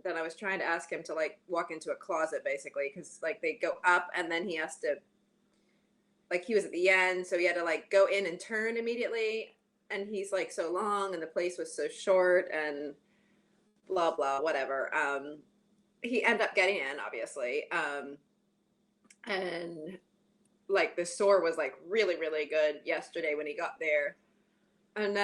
then I was trying to ask him to like walk into a closet basically, because like they go up and then he has to, like he was at the end, so he had to like go in and turn immediately, and he's like so long and the place was so short and blah blah whatever. He ended up getting in obviously, and like the store was like really really good yesterday when he got there, and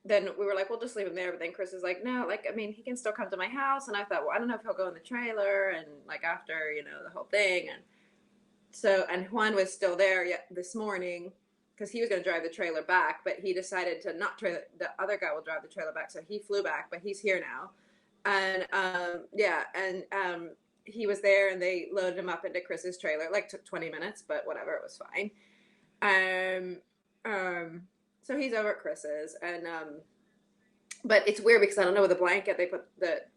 then we were like, we'll just leave him there. But then Chris is like, no, like, I mean, he can still come to my house. And I thought, well, I don't know if he'll go in the trailer and like after, you know, the whole thing. And so, and Juan was still there yet this morning because he was going to drive the trailer back, but he decided to not trailer. The other guy will drive the trailer back. So he flew back, but he's here now. And yeah, and he was there and they loaded him up into Chris's trailer. Like took 20 minutes, but whatever, it was fine. Um, so he's over at Chris's, and but it's weird because I don't know, with the blanket they put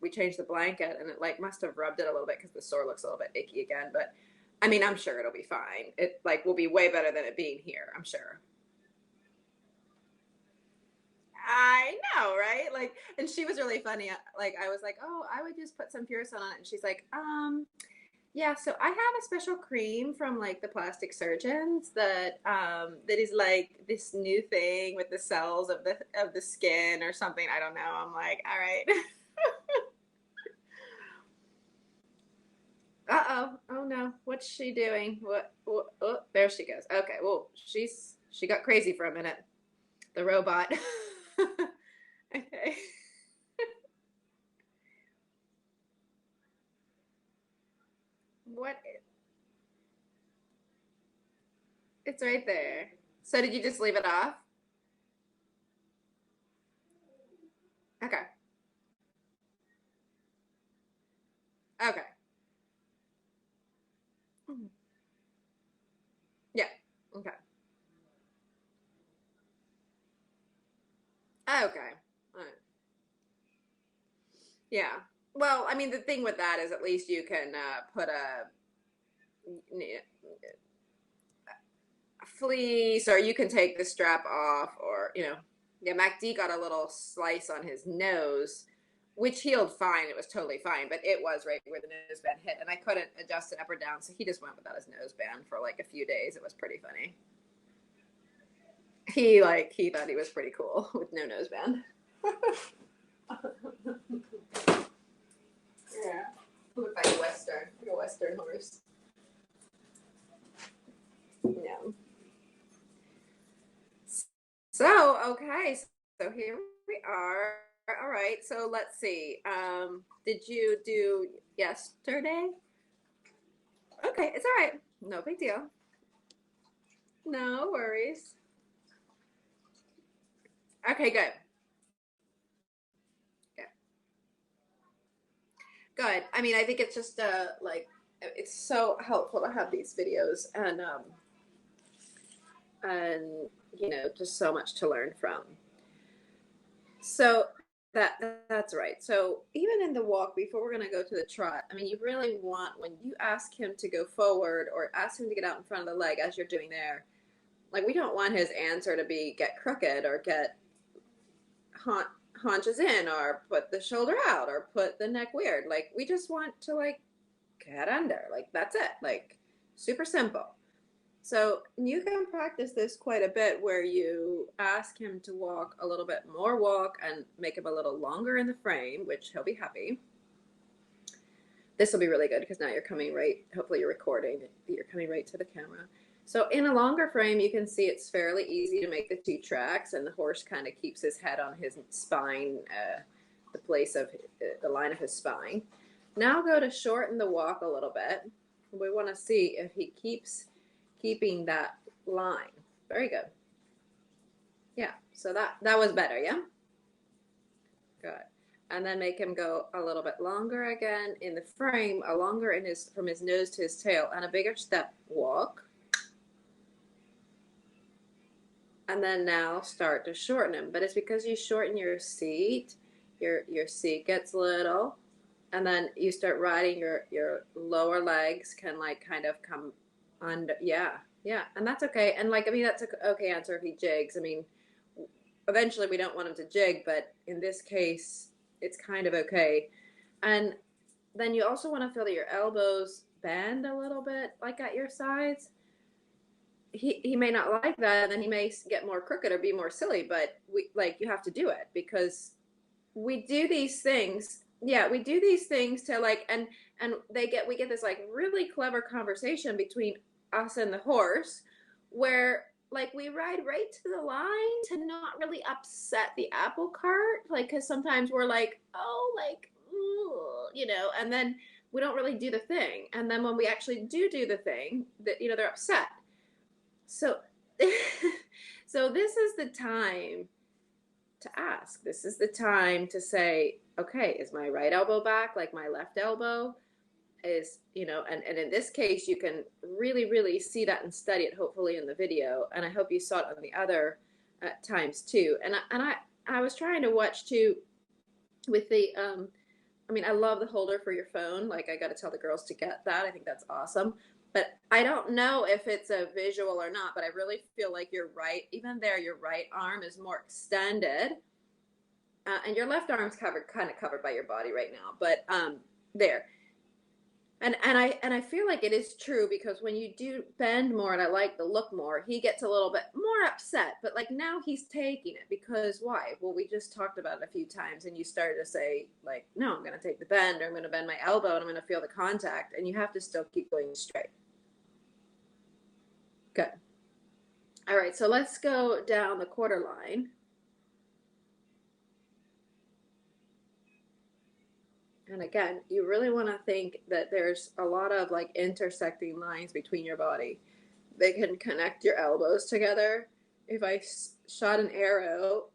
we changed the blanket and it like must have rubbed it a little bit because the sore looks a little bit icky again. But I mean, I'm sure it'll be fine. It like will be way better than it being here, I'm sure. I know, right? Like, and she was really funny. Like, I was like, oh, I would just put some Purison on it, and she's like, yeah, so I have a special cream from like the plastic surgeons that is like this new thing with the cells of the skin or something. I don't know. I'm like, all right. Uh-oh. Oh no. What's she doing? What oh, there she goes. Okay. Well, she got crazy for a minute. The robot. Okay. What it's right there. So did you just leave it off? Okay. Okay. Mhm. Yeah. Okay. Okay. All right. Yeah. Well, I mean, the thing with that is at least you can put a fleece, or you can take the strap off, or, you know, yeah, MacD got a little slice on his nose, which healed fine. It was totally fine, but it was right where the noseband hit, and I couldn't adjust it up or down, so he just went without his noseband for like a few days. It was pretty funny. He thought he was pretty cool with no noseband. Yeah. Looked like a Western horse. Yeah. So, okay. So here we are. All right. So let's see. Did you do yesterday? Okay. It's all right. No big deal. No worries. Okay, good. Good. Good. I mean, I think it's just like it's so helpful to have these videos, and you know, just so much to learn from. So that's right. So even in the walk before we're going to go to the trot, I mean, you really want, when you ask him to go forward or ask him to get out in front of the leg as you're doing there, like we don't want his answer to be get crooked or get haunches in or put the shoulder out or put the neck weird. Like we just want to like get under. Like that's it. Like super simple. So you can practice this quite a bit where you ask him to walk a little bit more walk and make him a little longer in the frame, which he'll be happy. This will be really good because now you're coming right, hopefully you're recording, you're coming right to the camera. So in a longer frame, you can see it's fairly easy to make the two tracks, and the horse kind of keeps his head on his spine, the place of the line of his spine. Now go to shorten the walk a little bit. We want to see if he keeping that line. Very good. Yeah, so that was better, yeah? Good. And then make him go a little bit longer again in the frame, a longer in his from his nose to his tail, and a bigger step walk. And then now start to shorten him. But it's because you shorten your seat, your seat gets little, and then you start riding your lower legs can like kind of come under. Yeah, yeah, and that's okay. And like, I mean, that's an okay answer if he jigs. I mean, eventually we don't want him to jig, but in this case, it's kind of okay. And then you also want to feel that your elbows bend a little bit, like at your sides. He may not like that, and then he may get more crooked or be more silly, but you have to do it because we do these things. Yeah, we do these things to and we get this like really clever conversation between us and the horse where like we ride right to the line to not really upset the apple cart, like because sometimes we're like, oh, like, ooh, and then we don't really do the thing, and then when we actually do the thing, that they're upset. So so this is the time to ask. This is the time to say, okay, is my right elbow back like my left elbow is, and in this case, you can really, really see that and study it, hopefully in the video. And I hope you saw it on the other times too. And I was trying to watch too with the, I love the holder for your phone. Like I got to tell the girls to get that. I think that's awesome. But I don't know if it's a visual or not, but I really feel like your right arm is more extended. And your left arm's kind of covered by your body right now, but there. And I feel like it is true because when you do bend more and I like the look more, he gets a little bit more upset. But like now he's taking it because why? Well, we just talked about it a few times and you started to say like, no, I'm going to take the bend or I'm going to bend my elbow and I'm going to feel the contact, and you have to still keep going straight. Good. All right, so let's go down the quarter line. And again, you really want to think that there's a lot of like intersecting lines between your body. They can connect your elbows together. If I shot an arrow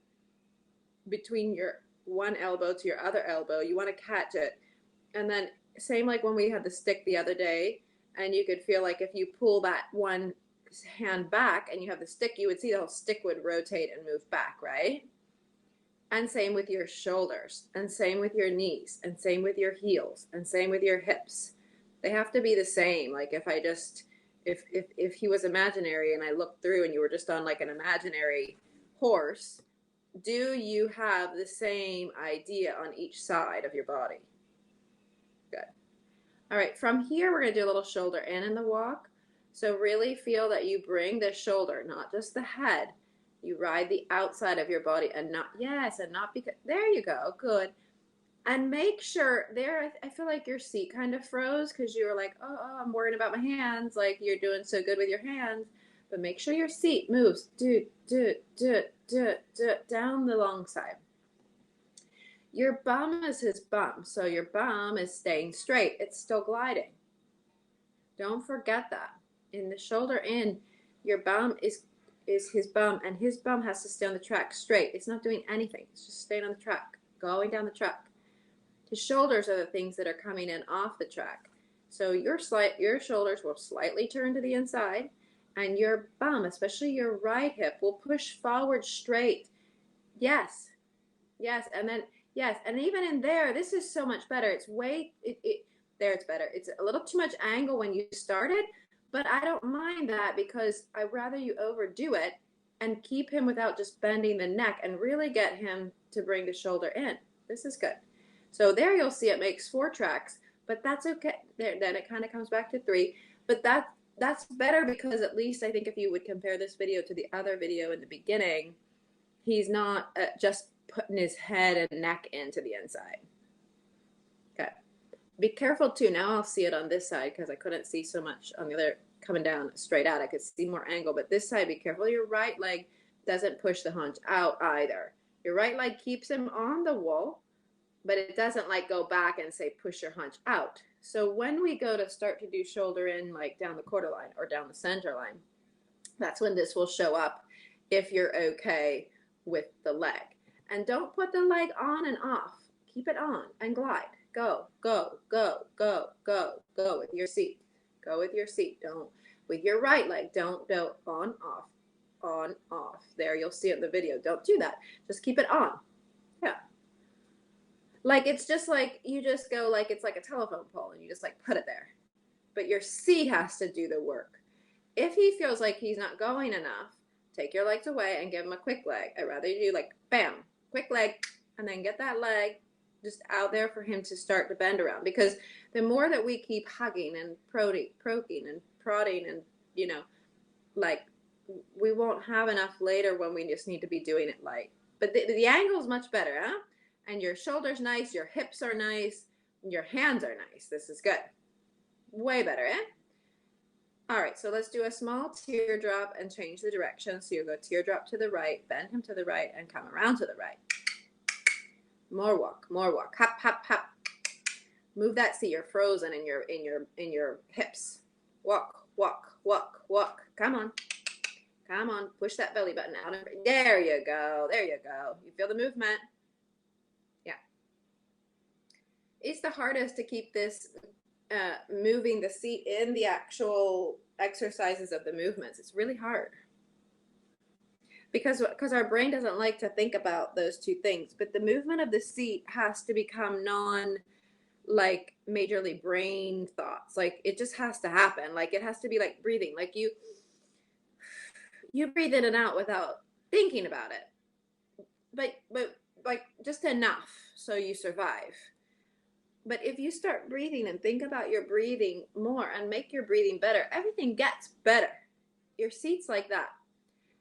between your one elbow to your other elbow, you want to catch it. And then same like when we had the stick the other day, and you could feel like if you pull that one hand back and you have the stick, you would see the whole stick would rotate and move back, right? And same with your shoulders, and same with your knees, and same with your heels, and same with your hips. They have to be the same. Like if he was imaginary and I looked through and you were just on like an imaginary horse, do you have the same idea on each side of your body? Good. All right, from here we're gonna do a little shoulder in the walk. So really feel that you bring the shoulder, not just the head. You ride the outside of your body and not because, there you go, good. And make sure there, I feel like your seat kind of froze because you were like, oh, I'm worried about my hands, like you're doing so good with your hands. But make sure your seat moves, down the long side. Your bum is his bum, so your bum is staying straight. It's still gliding. Don't forget that. In the shoulder in, your bum is his bum, and his bum has to stay on the track straight. It's not doing anything. It's just staying on the track, going down the track. His shoulders are the things that are coming in off the track. So your shoulders will slightly turn to the inside, and your bum, especially your right hip, will push forward straight. Yes. And then, yes. And even in there, this is so much better. There it's better. It's a little too much angle when you started, but I don't mind that because I'd rather you overdo it and keep him without just bending the neck and really get him to bring the shoulder in. This is good. So there you'll see it makes 4 tracks, but that's okay. Then it kind of comes back to 3, but that's better because at least I think if you would compare this video to the other video in the beginning, he's not just putting his head and neck into the inside. Okay. Be careful too. Now I'll see it on this side because I couldn't see so much on the other coming down straight out. I could see more angle, but this side, be careful. Your right leg doesn't push the hunch out either. Your right leg keeps him on the wall, but it doesn't like go back and say push your hunch out. So when we go to start to do shoulder in, like down the quarter line or down the center line, that's when this will show up if you're okay with the leg. And don't put the leg on and off. Keep it on and glide. Go, go, go, go, go, go with your seat. Go with your seat. Don't, with your right leg, don't go on, off. There, you'll see it in the video. Don't do that. Just keep it on. Yeah. Like, it's just like, you just go like, it's like a telephone pole and you just like put it there. But your seat has to do the work. If he feels like he's not going enough, take your legs away and give him a quick leg. I'd rather you do like, bam, quick leg, and then get that leg just out there for him to start to bend around. Because the more that we keep hugging and prodding and prodding and, you know, like, we won't have enough later when we just need to be doing it light. But the angle is much better, huh? And your shoulder's nice, your hips are nice, your hands are nice. This is good. Way better, eh? All right, so let's do a small teardrop and change the direction. So you'll go teardrop to the right, bend him to the right, and come around to the right. More walk, more walk. Hop, hop, hop. Move that. See, you're frozen in your hips. Walk, walk, walk, walk. Come on. Come on. Push that belly button out. There you go. There you go. You feel the movement? Yeah. It's the hardest to keep this moving the seat in the actual exercises of the movements. It's really hard because our brain doesn't like to think about those two things. But the movement of the seat has to become like majorly brain thoughts. Like it just has to happen. Like it has to be like breathing. Like you breathe in and out without thinking about it. But like just enough so you survive. But if you start breathing and think about your breathing more and make your breathing better, everything gets better. Your seat's like that.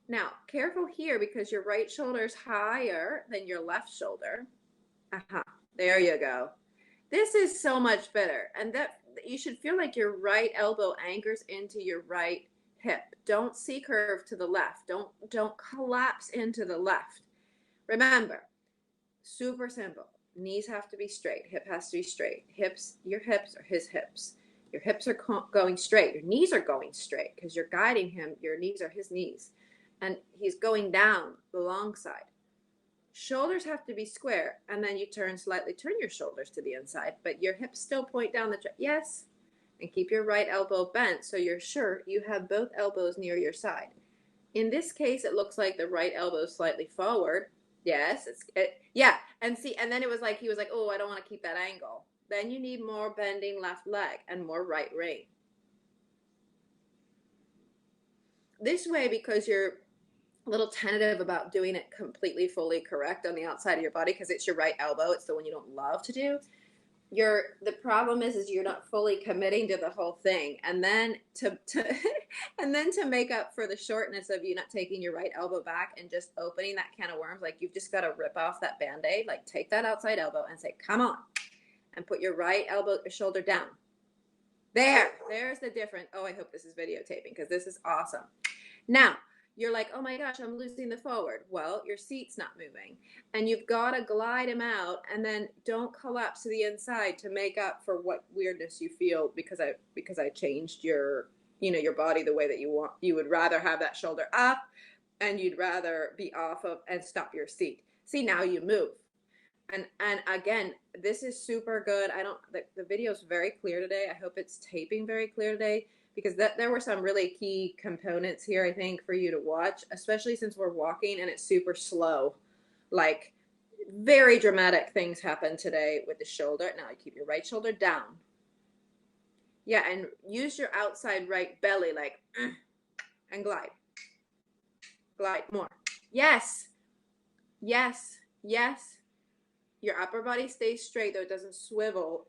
Now, careful here because your right shoulder is higher than your left shoulder. There you go. This is so much better. And that you should feel like your right elbow anchors into your right hip. Don't C-curve to the left. Don't collapse into the left. Remember, super simple. Knees have to be straight. Hip has to be straight. Your hips are his hips. Your hips are going straight. Your knees are going straight because you're guiding him. Your knees are his knees. And he's going down the long side. Shoulders have to be square. And then you turn your shoulders to the inside. But your hips still point down the yes. And keep your right elbow bent so you're sure you have both elbows near your side. In this case, it looks like the right elbow is slightly forward. Yes, yeah, and see, and then it was like he was like, oh, I don't want to keep that angle. Then you need more bending left leg and more right rein. This way, because you're a little tentative about doing it completely, fully correct on the outside of your body, because it's your right elbow, it's the one you don't love to do. The problem is you're not fully committing to the whole thing, and then to make up for the shortness of you not taking your right elbow back and just opening that can of worms, like you've just got to rip off that band-aid, like take that outside elbow and say come on, and put your right shoulder down. There's the difference. Oh, I hope this is videotaping because this is awesome. Now you're like, oh my gosh, I'm losing the forward. Well, your seat's not moving. And you've got to glide him out and then don't collapse to the inside to make up for what weirdness you feel because I changed your body the way that you want. You would rather have that shoulder up and you'd rather be off of and stop your seat. See, now you move. And again, this is super good. The video is very clear today. I hope it's taping very clear today. Because there were some really key components here, I think, for you to watch, especially since we're walking and it's super slow. Like, very dramatic things happen today with the shoulder. Now, you keep your right shoulder down. Yeah, and use your outside right belly, like, and glide. Glide more. Yes. Yes. Yes. Your upper body stays straight, though it doesn't swivel.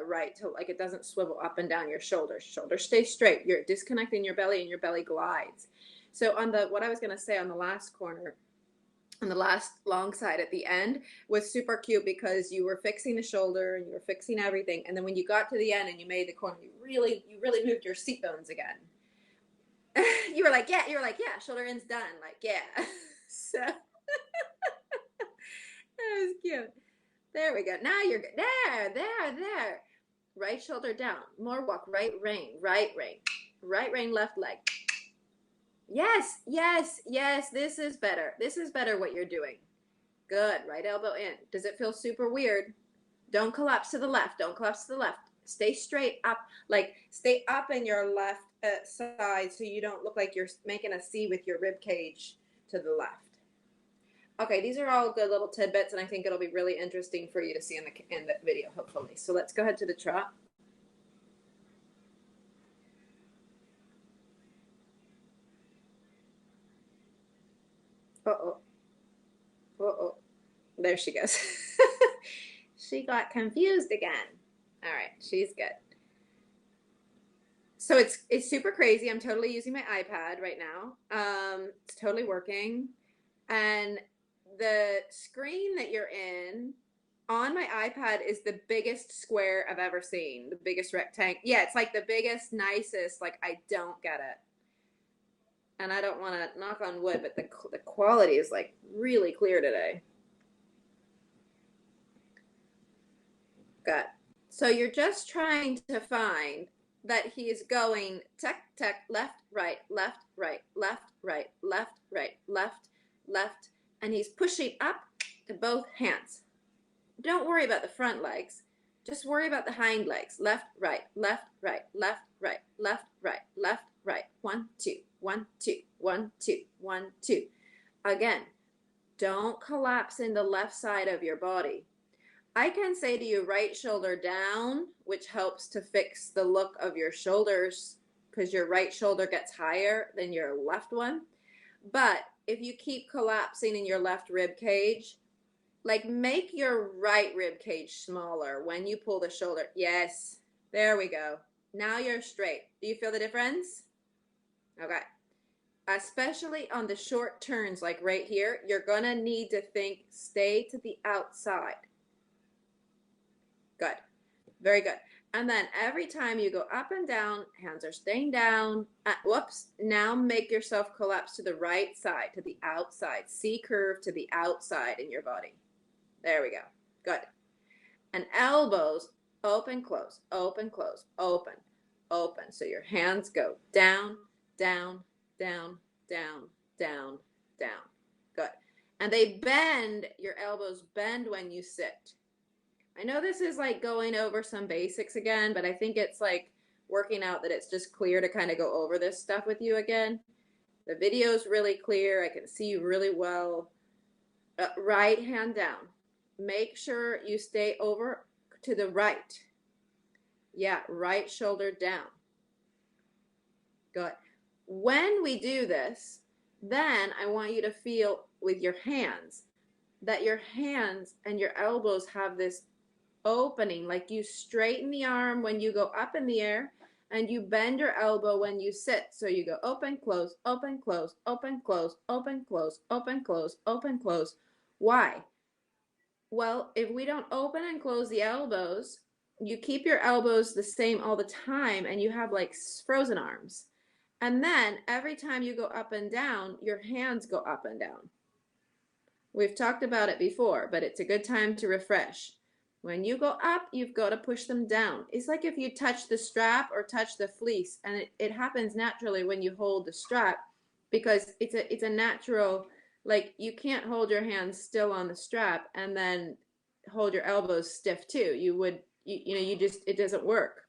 Right, so like it doesn't swivel up and down your shoulders. Shoulders stay straight. You're disconnecting your belly and your belly glides. So on what I was going to say on the last corner, on the last long side at the end was super cute because you were fixing the shoulder and you were fixing everything. And then when you got to the end and you made the corner, you really moved your seat bones again. You were like, yeah, shoulder end's done. Like, yeah. So that was cute. There we go. Now you're good. There. Right shoulder down. More walk. Right rein. Right rein, left leg. Yes. This is better. This is better what you're doing. Good. Right elbow in. Does it feel super weird? Don't collapse to the left. Stay straight up. Like, stay up in your left side so you don't look like you're making a C with your rib cage to the left. Okay, these are all good little tidbits, and I think it'll be really interesting for you to see in the video, hopefully. So let's go ahead to the trot. Uh-oh. There she goes. She got confused again. All right, she's good. So it's super crazy. I'm totally using my iPad right now. It's totally working. And the screen that you're in on my iPad is the biggest square I've ever seen. The biggest rectangle. Yeah, it's like the biggest, nicest. Like, I don't get it. And I don't want to knock on wood, but the quality is like really clear today. Good. So you're just trying to find that he is going tech, tech, left, right, left, right, left, right, left, right, left, left, and he's pushing up to both hands. Don't worry about the front legs. Just worry about the hind legs. Left, right, left, right, left, right, left, right, left, right. 1, 2, 1, 2, 1, 2, 1, 2. Again, don't collapse in the left side of your body. I can say to you, right shoulder down, which helps to fix the look of your shoulders because your right shoulder gets higher than your left one. But if you keep collapsing in your left rib cage, like make your right rib cage smaller when you pull the shoulder. Yes, there we go. Now you're straight. Do you feel the difference? Okay. Especially on the short turns, like right here, you're gonna need to think, stay to the outside. Good. Very good. And then every time you go up and down, hands are staying down. Whoops. Now make yourself collapse to the right side, to the outside. C curve to the outside in your body. There we go. Good. And elbows, open, close, open, close, open, open. So your hands go down, down, down, down, down, down. Good. And they bend, your elbows bend when you sit. I know this is like going over some basics again, but I think it's like working out that it's just clear to kind of go over this stuff with you again. The video is really clear. I can see you really well. Right hand down. Make sure you stay over to the right. Yeah, right shoulder down. Good. When we do this, then I want you to feel with your hands that your hands and your elbows have this opening, like you straighten the arm when you go up in the air and you bend your elbow when you sit. So you go open, close, open, close, open, close, open, close, open, close, open, close. Why? Well, if we don't open and close the elbows, you keep your elbows the same all the time and you have like frozen arms. And then every time you go up and down, your hands go up and down. We've talked about it before, but it's a good time to refresh. When you go up, you've got to push them down. It's like if you touch the strap or touch the fleece, and it happens naturally when you hold the strap because it's a natural, like you can't hold your hands still on the strap and then hold your elbows stiff too. It doesn't work.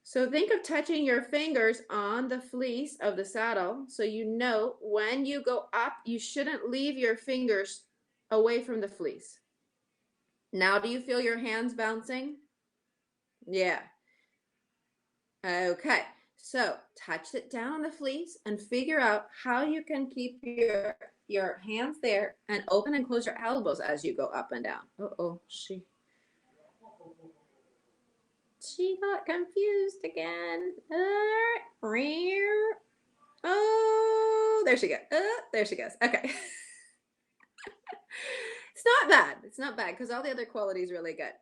So think of touching your fingers on the fleece of the saddle so you know when you go up, you shouldn't leave your fingers away from the fleece. Now, do you feel your hands bouncing? Yeah. Okay. So touch it down on the fleece and figure out how you can keep your hands there and open and close your elbows as you go up and down. Uh-oh, she got confused again. Oh, there she goes. There she goes. Okay. It's not bad. It's not bad because all the other quality is really good.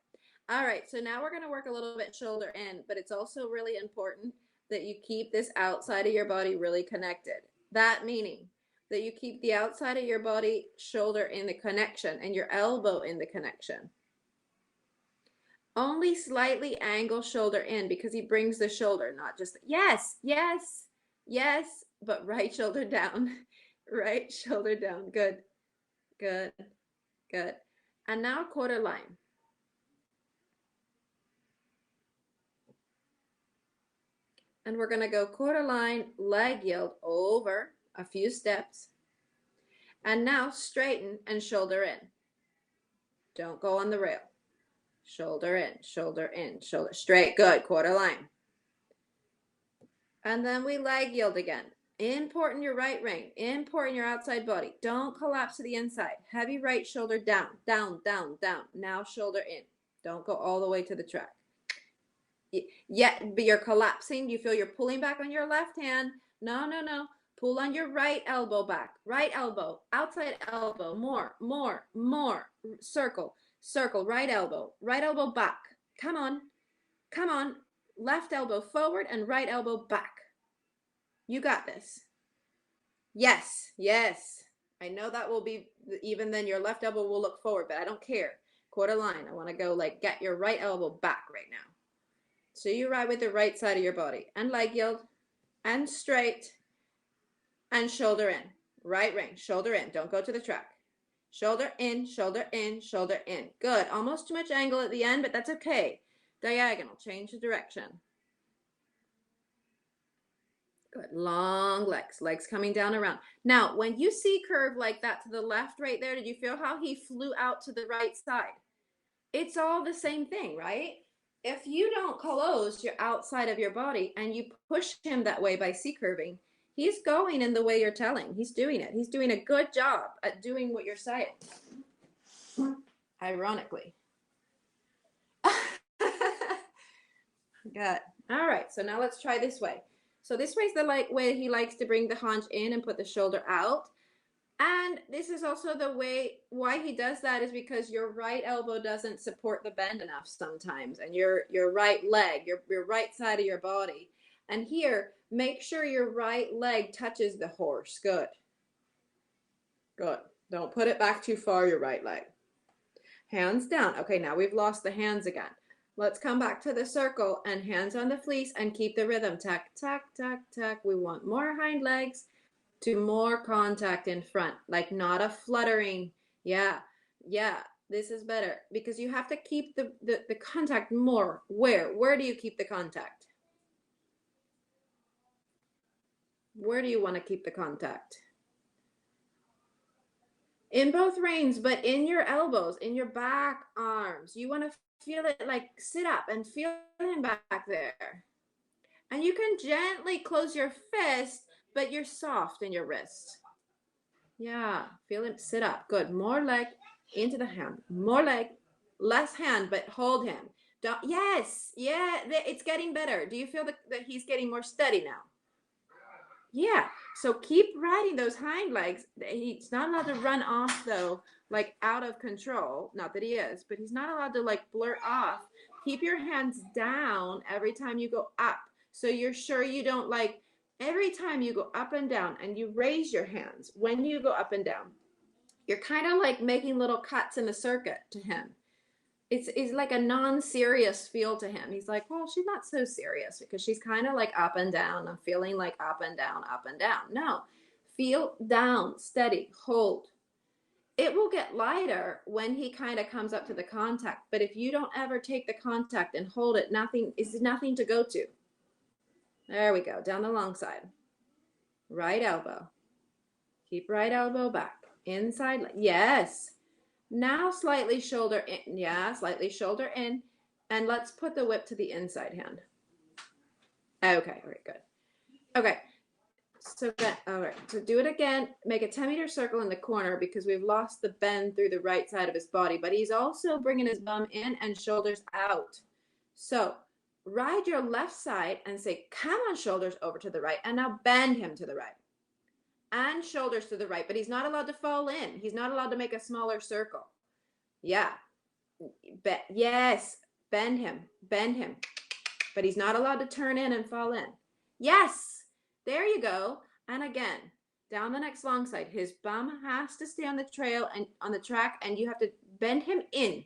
All right, so now we're going to work a little bit shoulder in, but it's also really important that you keep this outside of your body really connected. That meaning that you keep the outside of your body, shoulder in the connection and your elbow in the connection. Only slightly angle shoulder in because he brings the shoulder, not just, yes, yes, yes, but right shoulder down, right shoulder down. Good, good, good. And now quarter line. And we're going to go quarter line, leg yield over a few steps. And now straighten and shoulder in. Don't go on the rail. Shoulder in, shoulder straight. Good, quarter line. And then we leg yield again. Import in your right rein. Import in your outside body. Don't collapse to the inside. Heavy right shoulder down, down, down, down. Now shoulder in. Don't go all the way to the track. Yeah, but you're collapsing. You feel you're pulling back on your left hand. No, no, no. Pull on your right elbow back. Right elbow, outside elbow. More, more, more. Circle, circle. Right elbow back. Come on, come on. Left elbow forward and right elbow back. You got this. Yes, yes. I know that will be, even then your left elbow will look forward, but I don't care. Quarter line. I want to go like get your right elbow back right now. So you ride with the right side of your body and leg yield and straight and shoulder in. Right rein, shoulder in. Don't go to the track. Shoulder in, shoulder in, shoulder in. Good. Almost too much angle at the end, but that's okay. Diagonal, change the direction. Good. Long legs, legs coming down around. Now, when you see curve like that to the left right there, did you feel how he flew out to the right side? It's all the same thing, right? If you don't close your outside of your body and you push him that way by C-curving, he's going in the way you're telling. He's doing it. He's doing a good job at doing what you're saying. Ironically. Good. All right, so now let's try this way. So this way is the way he likes to bring the haunch in and put the shoulder out. And this is also the way why he does that is because your right elbow doesn't support the bend enough sometimes, and your right leg, your right side of your body. And here, make sure your right leg touches the horse. Good. Good. Don't put it back too far, your right leg. Hands down. Okay, now we've lost the hands again. Let's come back to the circle and hands on the fleece and keep the rhythm. Tack, tack, tack, tack. We want more hind legs to more contact in front, like not a fluttering. Yeah, yeah, this is better because you have to keep the contact more. Where do you keep the contact? Where do you want to keep the contact? In both reins, but in your elbows, in your back arms. You want to feel it like sit up and feel him back there. And you can gently close your fist, but you're soft in your wrist. Yeah, feel him sit up. Good. More leg into the hand. More leg, less hand, but hold him. Don't, yes, yeah, it's getting better. Do you feel that he's getting more steady now? Yeah, so keep riding those hind legs. He's not allowed to run off though, like out of control. Not that he is, but he's not allowed to like blurt off. Keep your hands down every time you go up. So you're sure you don't like, every time you go up and down and you raise your hands when you go up and down, you're kind of like making little cuts in the circuit to him. It's like a non-serious feel to him. He's like, well, she's not so serious because she's kind of like up and down. I'm feeling like up and down, up and down. No, feel down, steady, hold. It will get lighter when he kind of comes up to the contact. But if you don't ever take the contact and hold it, nothing to go to. There we go, down the long side. Right elbow. Keep right elbow back. Inside, yes. Now slightly shoulder in, yeah, slightly shoulder in, and let's put the whip to the inside hand. Okay, all right, good. Okay, so all right, so do it again. Make a 10-meter circle in the corner because we've lost the bend through the right side of his body, but he's also bringing his bum in and shoulders out. So ride your left side and say, come on, shoulders over to the right, and now bend him to the right. And shoulders to the right, but he's not allowed to fall in. He's not allowed to make a smaller circle. Yeah. Yes. Bend him. Bend him. But he's not allowed to turn in and fall in. Yes. There you go. And again, down the next long side. His bum has to stay on the trail and on the track, and you have to bend him in.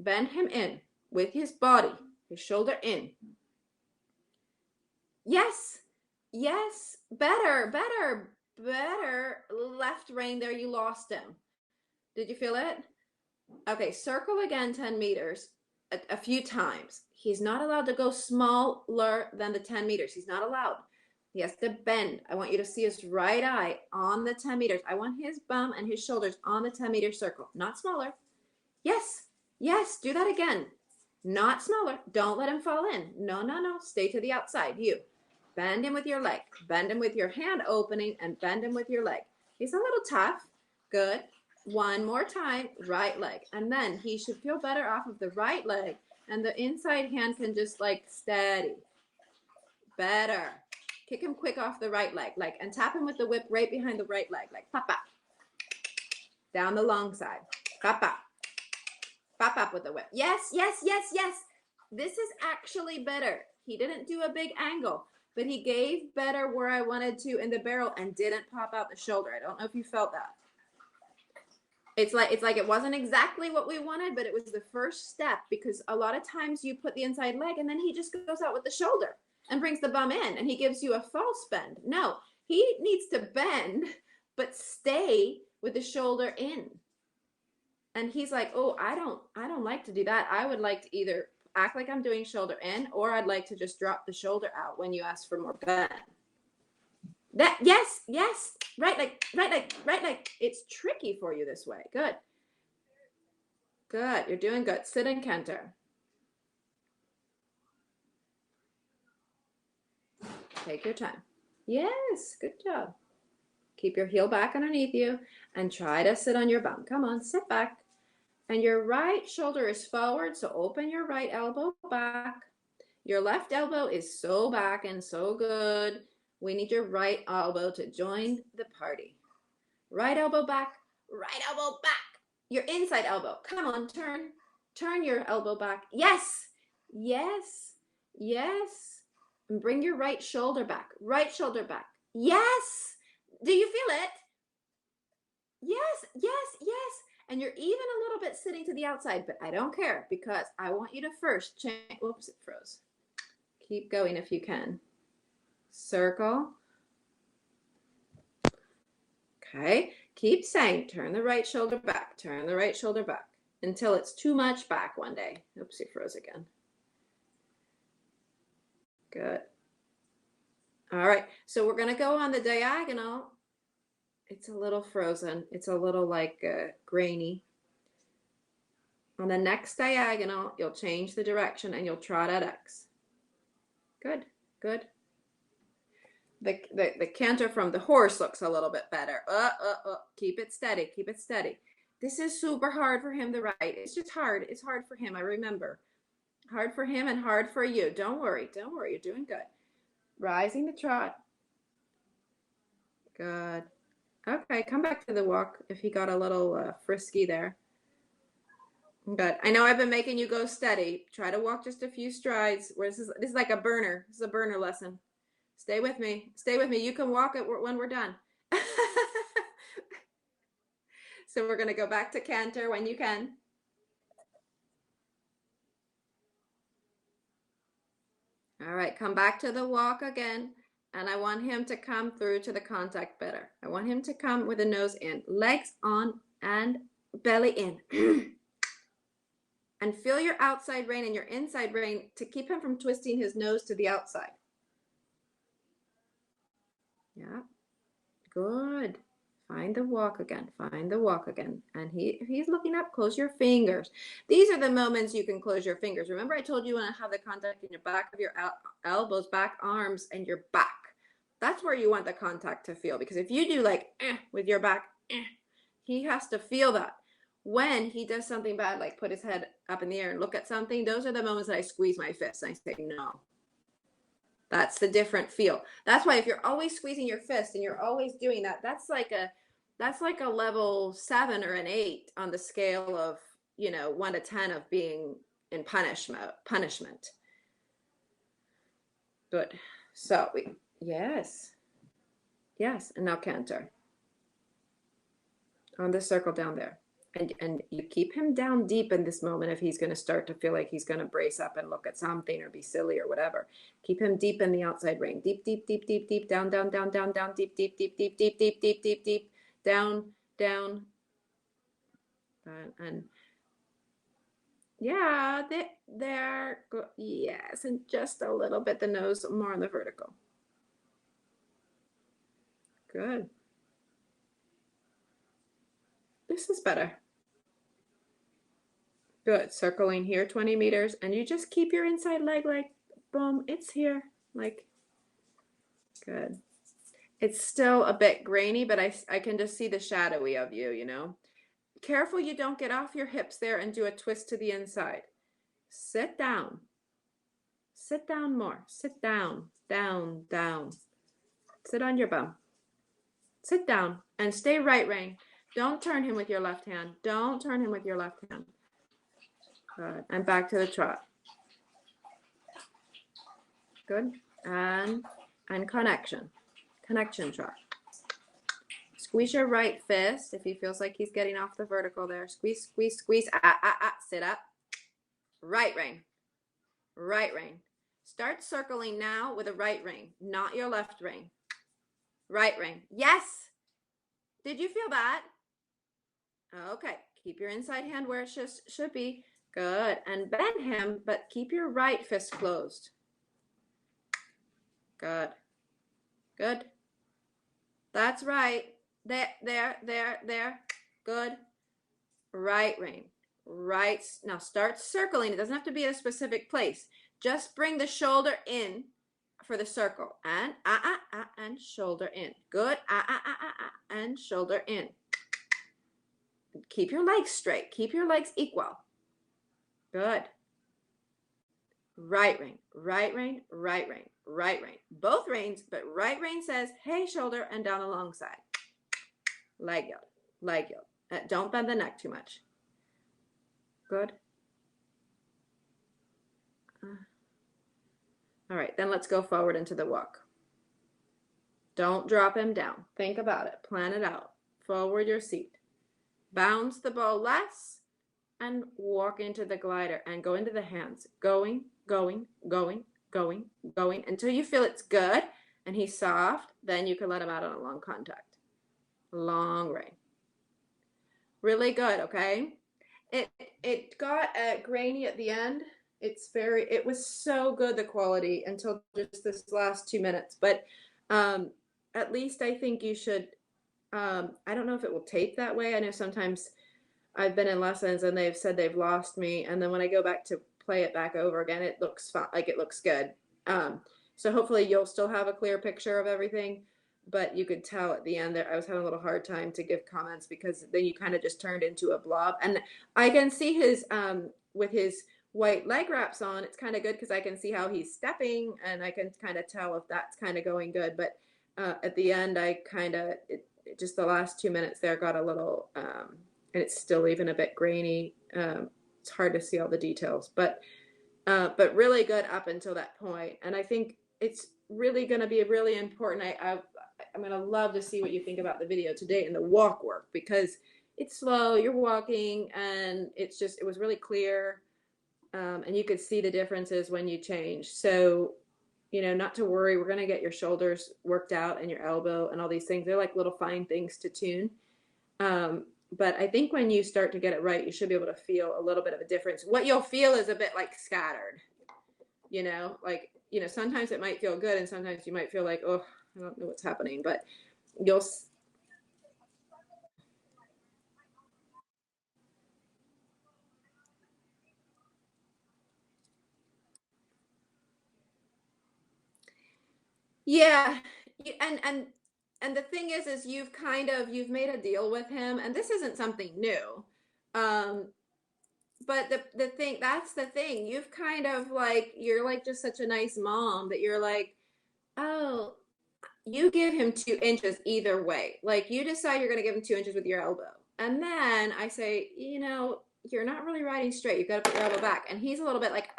Bend him in with his body, his shoulder in. Yes. Yes. Better. Left rein there, you lost him. Did you feel it? Okay, circle again 10 meters a few times. He's not allowed to go smaller than the 10 meters. He's not allowed. He has to bend. I want you to see his right eye on the 10 meters. I want his bum and his shoulders on the 10-meter circle, not smaller. Yes, yes, do that again. Not smaller. Don't let him fall in. No, stay to the outside. You. Bend him with your leg. Bend him with your hand opening and bend him with your leg. He's a little tough. Good. One more time, right leg. And then he should feel better off of the right leg, and the inside hand can just like steady. Better. Kick him quick off the right leg, like, and tap him with the whip right behind the right leg, like pop up. Down the long side. Pop up. Pop up with the whip. Yes, yes, yes, yes. This is actually better. He didn't do a big angle, but he gave better where I wanted to in the barrel and didn't pop out the shoulder. I don't know if you felt that. It's like it wasn't exactly what we wanted, but it was the first step, because a lot of times you put the inside leg and then he just goes out with the shoulder and brings the bum in and he gives you a false bend. No, he needs to bend, but stay with the shoulder in. And he's like, oh, I don't like to do that. I would like to either act like I'm doing shoulder in, or I'd like to just drop the shoulder out when you ask for more bend. That, yes, yes, right leg, right leg, right leg. It's tricky for you this way. Good. Good, you're doing good. Sit and canter. Take your time. Yes, good job. Keep your heel back underneath you and try to sit on your bum. Come on, sit back. And your right shoulder is forward, so open your right elbow back. Your left elbow is so back and so good. We need your right elbow to join the party. Right elbow back, right elbow back. Your inside elbow. Come on, turn. Turn your elbow back. Yes, yes, yes. And bring your right shoulder back. Right shoulder back. Yes. Do you feel it? Yes, yes, yes. And you're even a little bit sitting to the outside, but I don't care, because I want you to first change. Oops, it froze. Keep going if you can. Circle. Okay, keep saying, turn the right shoulder back, turn the right shoulder back, until it's too much back one day. Oops, it froze again. Good. All right, so we're gonna go on the diagonal. It's a little frozen. It's a little like grainy. On the next diagonal, you'll change the direction and you'll trot at X. Good, good. The canter from the horse looks a little bit better. Keep it steady, keep it steady. This is super hard for him to write. It's just hard. It's hard for him, I remember. Hard for him and hard for you. Don't worry, don't worry. You're doing good. Rising the trot. Good. Okay, come back to the walk if he got a little frisky there. Good. I know I've been making you go steady. Try to walk just a few strides. Where this is like a burner. This is a burner lesson. Stay with me. Stay with me. You can walk it when we're done. So we're going to go back to canter when you can. All right, come back to the walk again. And I want him to come through to the contact better. I want him to come with the nose in, legs on and belly in. And feel your outside rein and your inside rein to keep him from twisting his nose to the outside. Yeah, good. Find the walk again, find the walk again. And he's looking up, close your fingers. These are the moments you can close your fingers. Remember I told you when I have the contact in your back of your elbows, back arms, and your back. That's where you want the contact to feel, because if you do like with your back, he has to feel that. When he does something bad, like put his head up in the air and look at something, those are the moments that I squeeze my fist and I say no. That's the different feel. That's why if you're always squeezing your fist and you're always doing that, that's like a level 7 or an 8 on the scale of, 1 to 10 of being in punishment. Good. So yes. Yes. And now canter. On the circle down there. And you keep him down deep in this moment if he's going to start to feel like he's going to brace up and look at something or be silly or whatever. Keep him deep in the outside rein. Deep, deep, deep, deep, deep, down, down, down, down, down, deep, deep, deep, deep, deep, deep, deep, deep, deep, down, down. And yeah, there. Yes, and just a little bit the nose more on the vertical. Good. This is better. Good. Circling here 20 meters, and you just keep your inside leg like, boom, it's here. Like, Good. It's still a bit grainy, but I can just see the shadowy of you, you know. Careful you don't get off your hips there and do a twist to the inside. Sit down. Sit down more. Sit down, down, down. Sit on your bum. Sit down and stay right, Rain. Don't turn him with your left hand. Don't turn him with your left hand. Good. And back to the trot. Good. And connection. Connection trot. Squeeze your right fist if he feels like he's getting off the vertical there. Squeeze, squeeze, squeeze. Sit up. Right rein. Right rein. Start circling now with a right rein, not your left rein. Right rein. Yes. Did you feel that? Okay. Keep your inside hand where it should be. Good. And bend him, but keep your right fist closed. Good. Good. That's right. There. Good. Right rein. Right. Now start circling. It doesn't have to be at a specific place. Just bring the shoulder in for the circle. And and shoulder in. Good. And shoulder in. Keep your legs straight. Keep your legs equal. Good. Right rein, right rein, right rein, right rein. Both reins, but right rein says, hey, shoulder, and down alongside. Leg yield, leg yield. Don't bend the neck too much. Good. All right, then let's go forward into the walk. Don't drop him down. Think about it. Plan it out. Forward your seat. Bounce the ball less and walk into the glider and go into the hands. Going, going, going, going, going until you feel it's good and he's soft. Then you can let him out on a long contact. Long rein. Really good, okay? It got grainy at the end. It was so good, the quality, until just this last 2 minutes. But at least I think you should, I don't know if it will tape that way. I know sometimes I've been in lessons and they've said they've lost me. And then when I go back to play it back over again, it looks fine, like it looks good. So hopefully you'll still have a clear picture of everything. But you could tell at the end there, I was having a little hard time to give comments because then you kind of just turned into a blob. And I can see his, with his white leg wraps on, it's kind of good because I can see how he's stepping and I can kind of tell if that's kind of going good. But at the end, I kind of, just the last 2 minutes there got a little, and it's still even a bit grainy. It's hard to see all the details, but really good up until that point. And I think it's really going to be really important. I'm going to love to see what you think about the video today and the walk work, because it's slow, you're walking, and it was really clear. And you could see the differences when you change. So, not to worry, we're going to get your shoulders worked out and your elbow and all these things. They're like little fine things to tune. But I think when you start to get it right, you should be able to feel a little bit of a difference. What you'll feel is a bit like scattered, sometimes it might feel good and sometimes you might feel like, oh, I don't know what's happening, but you'll. Yeah. And the thing is you've made a deal with him, and this isn't something new. But that's the thing. You've kind of you're like just such a nice mom that you're like, oh, you give him 2 inches either way. Like you decide you're going to give him 2 inches with your elbow. And then I say, you're not really riding straight. You've got to put your elbow back. And he's a little bit like,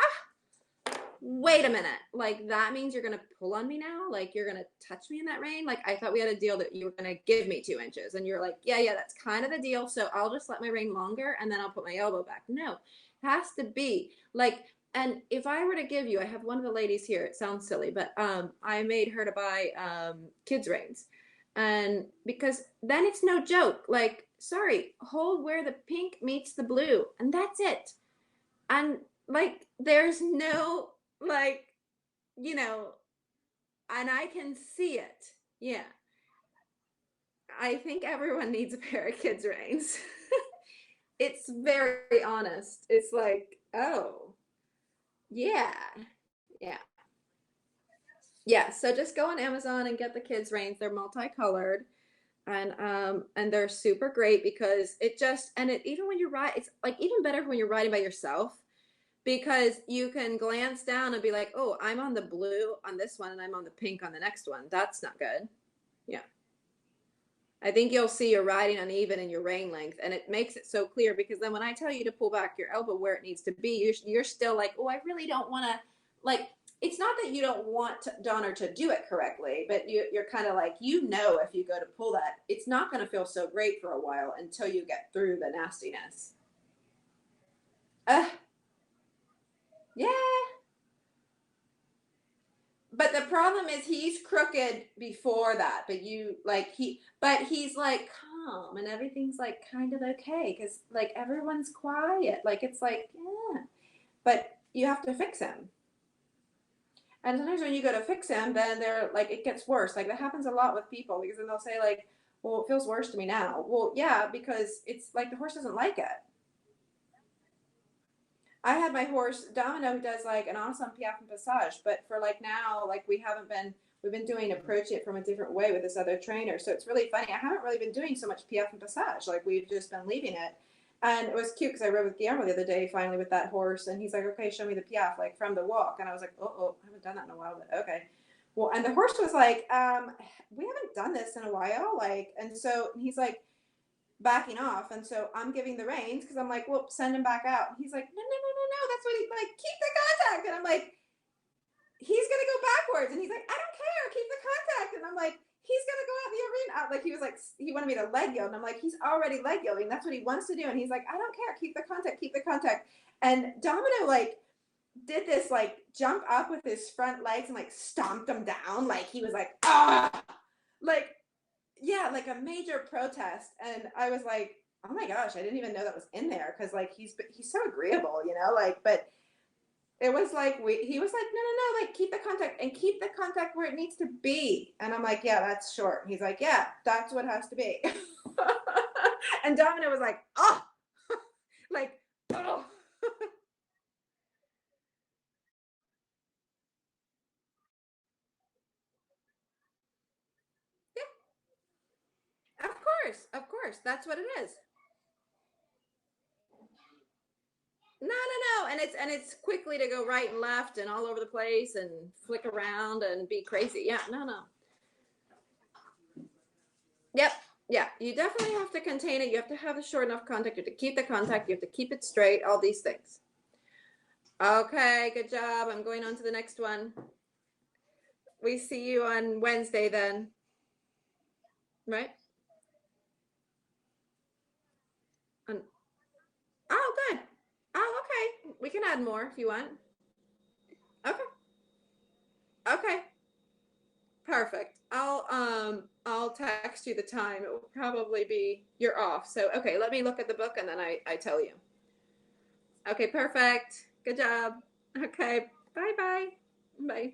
wait a minute. Like that means you're going to pull on me now? Like you're going to touch me in that rein? Like I thought we had a deal that you were going to give me 2 inches. And you're like, yeah, that's kind of the deal. So I'll just let my rein longer and then I'll put my elbow back. No, it has to be like, and if I were to give you, I have one of the ladies here, it sounds silly, but I made her to buy kids reins. And because then it's no joke, like, sorry, hold where the pink meets the blue and that's it. And like, there's no, and I can see it. Yeah. I think everyone needs a pair of kids reins. It's very honest. It's like, oh, yeah. Yeah, so just go on Amazon and get the kids' reins. They're multicolored and they're super great because it just and it even when you ride, it's like even better when you're riding by yourself because you can glance down and be like, oh, I'm on the blue on this one and I'm on the pink on the next one. That's not good. Yeah. I think you'll see you're riding uneven in your rein length, and it makes it so clear because then when I tell you to pull back your elbow where it needs to be, you're still like, oh, I really don't want to. Like, it's not that you don't want Donner to do it correctly, but you're kind of like, if you go to pull that, it's not going to feel so great for a while until you get through the nastiness. Uh, yeah, but the problem is he's crooked before that, but he's like calm and everything's like kind of okay because like everyone's quiet. Like it's like, yeah, but you have to fix him. And sometimes when you go to fix him, then they're like, it gets worse. Like that happens a lot with people because then they'll say like, well, it feels worse to me now. Well, yeah, because it's like the horse doesn't like it. I had my horse Domino who does like an awesome piaffe and passage, but for like now, like we've been doing approach it from a different way with this other trainer. So it's really funny. I haven't really been doing so much piaffe and passage. Like we've just been leaving it. And it was cute because I rode with Guillermo the other day finally with that horse and he's like, okay, show me the piaffe like from the walk. And I was like, oh, I haven't done that in a while, but okay. Well, and the horse was like, we haven't done this in a while. Like, and so he's like, backing off. And so I'm giving the reins because I'm like, well, send him back out. And he's like, no, no, no, no, no. That's what he's like, keep the contact. And I'm like, he's going to go backwards. And he's like, I don't care. Keep the contact. And I'm like, he's going to go out in the arena. Like, he was like, he wanted me to leg yield. And I'm like, he's already leg yielding. That's what he wants to do. And he's like, I don't care. Keep the contact. Keep the contact. And Domino, like, did this, like, jump up with his front legs and, like, stomped him down. Like, he was like, ah! Like, yeah, like a major protest, and I was like, oh my gosh, I didn't even know that was in there because like he's so agreeable, like. But it was like he was like, no, no, no, like keep the contact and keep the contact where it needs to be, and I'm like, yeah, that's short. He's like, yeah, that's what has to be. And Domino was like, oh, like, oh, of course, that's what it is. No, no, no, and it's quickly to go right and left and all over the place and flick around and be crazy. Yeah, no, no. Yep, yeah. You definitely have to contain it. You have to have a short enough contact. You have to keep the contact. You have to keep it straight. All these things. Okay, good job. I'm going on to the next one. We see you on Wednesday then, right? On, oh, good. Oh, okay. We can add more if you want. Okay. Okay. Perfect. I'll text you the time. It will probably be you're off. So okay, let me look at the book and then I tell you. Okay, perfect. Good job. Okay. Bye bye. Bye.